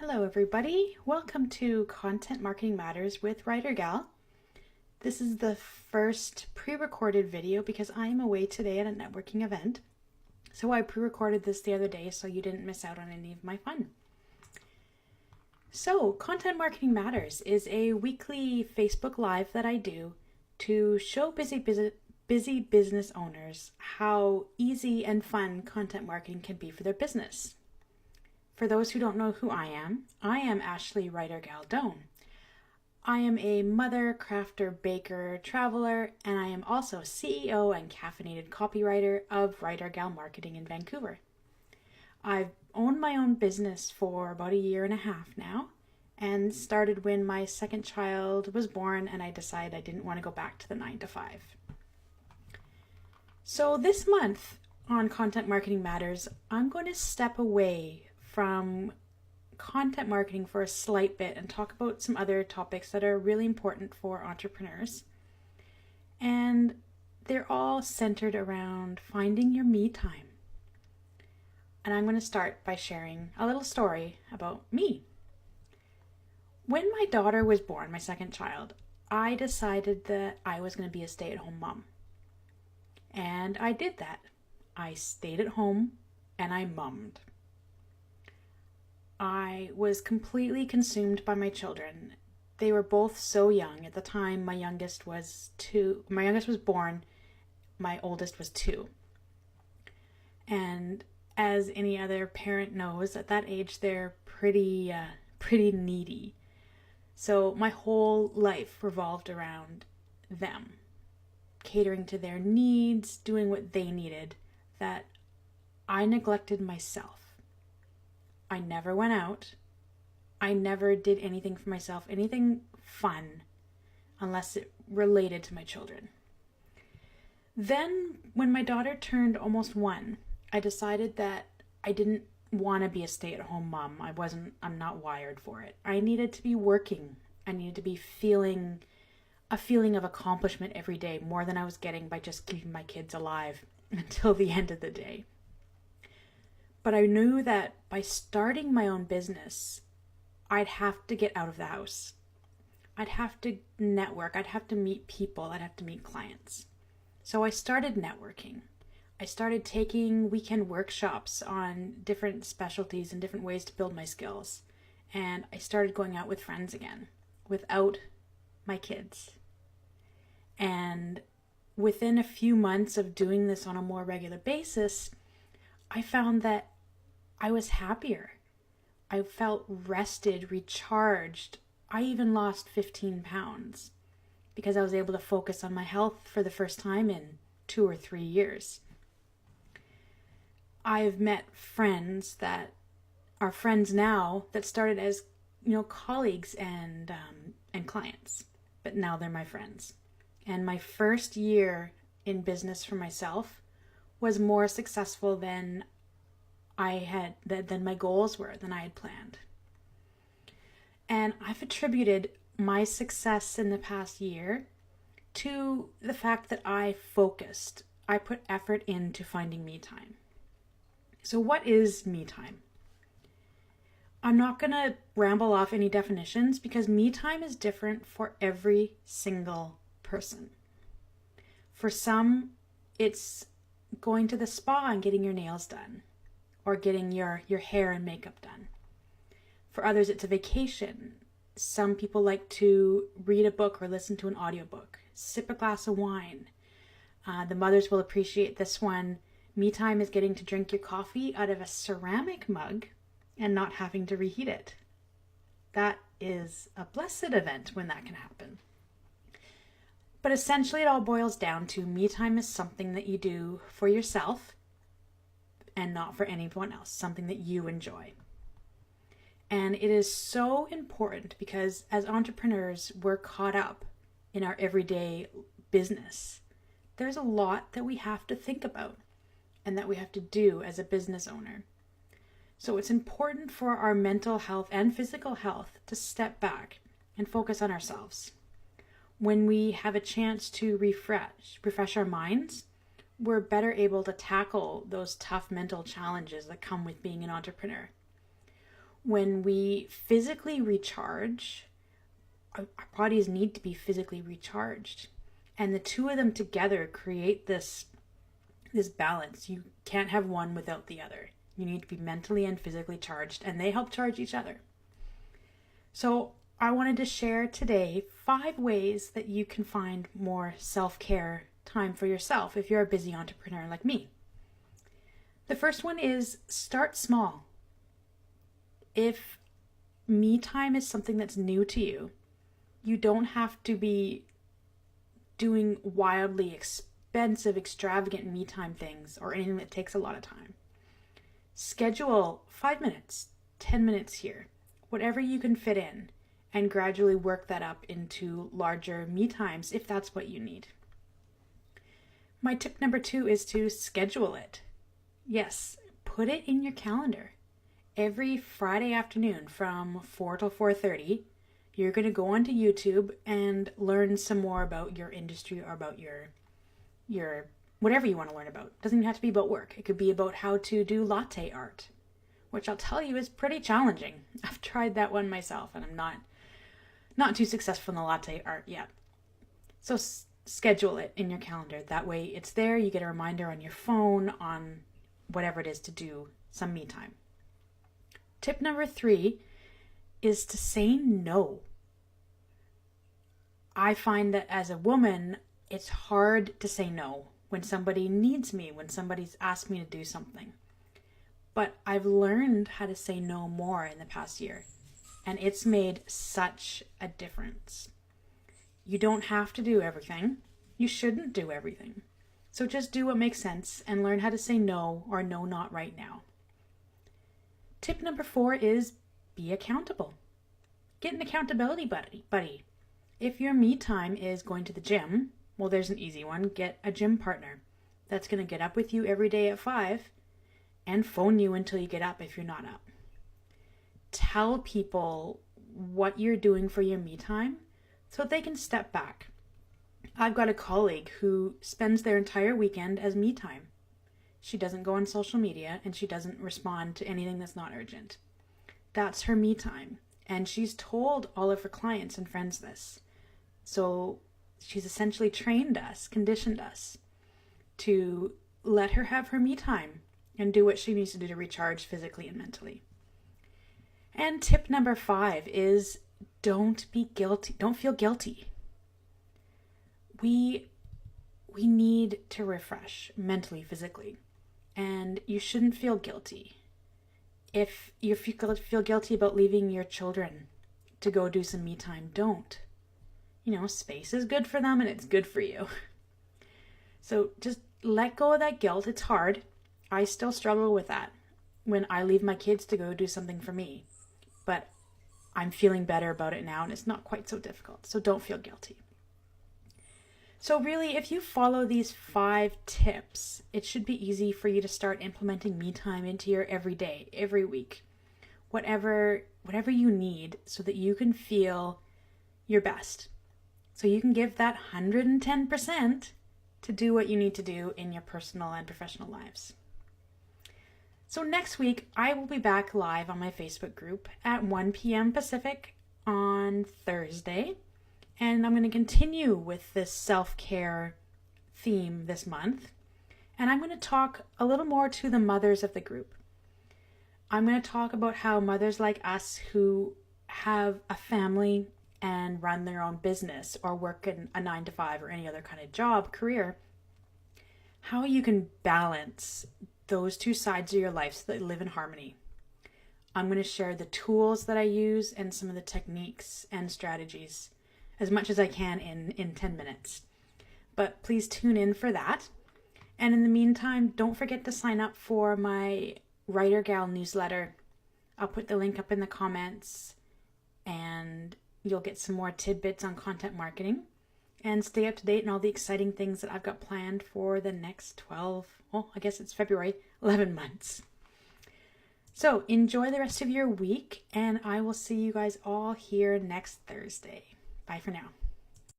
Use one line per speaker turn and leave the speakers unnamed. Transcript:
Hello everybody, welcome to Content Marketing Matters with Writer Gal. This is the first pre-recorded video because I am away today at a networking event. So I pre-recorded this the other day so you didn't miss out on any of my fun. So Content Marketing Matters is a weekly Facebook Live that I do to show busy business owners how easy and fun content marketing can be for their business. For those who don't know who I am Ashley Writer Gal Doan. I am a mother, crafter, baker, traveler, and I am also CEO and caffeinated copywriter of Writer Gal Marketing in Vancouver. I've owned my own business for about a year and a half now, and started when my second child was born and I decided I didn't want to go back to the 9-to-5. So this month on Content Marketing Matters, I'm going to step away from content marketing for a slight bit and talk about some other topics that are really important for entrepreneurs. And they're all centered around finding your me time. And I'm going to start by sharing a little story about me. When my daughter was born, my second child, I decided that I was going to be a stay-at-home mom. And I did that. I stayed at home and I mummed. I was completely consumed by my children. They were both so young. At the time, my youngest was born. My oldest was 2. And as any other parent knows, at that age, they're pretty needy. So my whole life revolved around them, catering to their needs, doing what they needed, that I neglected myself. I never went out. I never did anything for myself, anything fun, unless it related to my children. Then, when my daughter turned almost 1, I decided that I didn't want to be a stay-at-home mom. I'm not wired for it. I needed to be working. I needed to be feeling a feeling of accomplishment every day, more than I was getting by just keeping my kids alive until the end of the day. But I knew that by starting my own business, I'd have to get out of the house. I'd have to network. I'd have to meet people. I'd have to meet clients. So I started networking. I started taking weekend workshops on different specialties and different ways to build my skills. And I started going out with friends again without my kids. And within a few months of doing this on a more regular basis, I found that I was happier. I felt rested, recharged. I even lost 15 pounds because I was able to focus on my health for the first time in 2 or 3 years. I've met friends that are friends now that started as, colleagues and clients, but now they're my friends. And my first year in business for myself was more successful than my goals were, than I had planned. And I've attributed my success in the past year to the fact that I focused. I put effort into finding me time. So what is me time? I'm not going to ramble off any definitions because me time is different for every single person. For some, it's going to the spa and getting your nails done, or getting your hair and makeup done. For others, it's a vacation. Some people like to read a book or listen to an audiobook, sip a glass of wine. The mothers will appreciate this one. Me time is getting to drink your coffee out of a ceramic mug and not having to reheat it. That is a blessed event when that can happen. But essentially, it all boils down to me time is something that you do for yourself and not for anyone else, something that you enjoy. And it is so important because as entrepreneurs, we're caught up in our everyday business. There's a lot that we have to think about and that we have to do as a business owner. So it's important for our mental health and physical health to step back and focus on ourselves. When we have a chance to refresh our minds, we're better able to tackle those tough mental challenges that come with being an entrepreneur. When we physically recharge, our bodies need to be physically recharged. And the two of them together create this balance. You can't have one without the other. You need to be mentally and physically charged, and they help charge each other. So I wanted to share today 5 ways that you can find more self-care time for yourself if you're a busy entrepreneur like me. The first one is start small. If me time is something that's new to you, you don't have to be doing wildly expensive, extravagant me time things or anything that takes a lot of time. Schedule 5 minutes, 10 minutes here, whatever you can fit in, and gradually work that up into larger me times if that's what you need. My tip number 2 is to schedule it. Yes, put it in your calendar. Every Friday afternoon from 4 till 4:30, you're going to go onto YouTube and learn some more about your industry or about your whatever you want to learn about. It doesn't even have to be about work. It could be about how to do latte art, which I'll tell you is pretty challenging. I've tried that one myself and I'm not too successful in the latte art yet. So schedule it in your calendar. That way it's there. You get a reminder on your phone, on whatever it is, to do some me time. Tip number 3 is to say no. I find that as a woman, it's hard to say no when somebody needs me, when somebody's asked me to do something. But I've learned how to say no more in the past year, and it's made such a difference. You don't have to do everything. You shouldn't do everything. So just do what makes sense and learn how to say no or no, not right now. Tip number 4 is be accountable. Get an accountability buddy. If your me time is going to the gym, well, there's an easy one. Get a gym partner that's going to get up with you every day at 5 and phone you until you get up if you're not up. Tell people what you're doing for your me time so they can step back. I've got a colleague who spends their entire weekend as me time. She doesn't go on social media and she doesn't respond to anything that's not urgent. That's her me time. And she's told all of her clients and friends this. So she's essentially trained us, conditioned us to let her have her me time and do what she needs to do to recharge physically and mentally. And tip number 5 is don't be guilty. Don't feel guilty. We need to refresh mentally, physically, and you shouldn't feel guilty. If you feel guilty about leaving your children to go do some me time, don't. Space is good for them and it's good for you. So just let go of that guilt. It's hard. I still struggle with that when I leave my kids to go do something for me, but I'm feeling better about it now and it's not quite so difficult. So don't feel guilty. So really, if you follow these 5 tips, it should be easy for you to start implementing me time into your everyday, every week, whatever you need so that you can feel your best. So you can give that 110% to do what you need to do in your personal and professional lives. So next week, I will be back live on my Facebook group at 1 p.m. Pacific on Thursday. And I'm going to continue with this self-care theme this month. And I'm going to talk a little more to the mothers of the group. I'm going to talk about how mothers like us who have a family and run their own business or work in a 9-to-5 or any other kind of job, career, how you can balance those 2 sides of your life so that they live in harmony. I'm going to share the tools that I use and some of the techniques and strategies as much as I can in 10 minutes. But please tune in for that. And in the meantime, don't forget to sign up for my Writer Gal newsletter. I'll put the link up in the comments and you'll get some more tidbits on content marketing and stay up to date on all the exciting things that I've got planned for the next 11 months. So enjoy the rest of your week and I will see you guys all here next Thursday. Bye for now.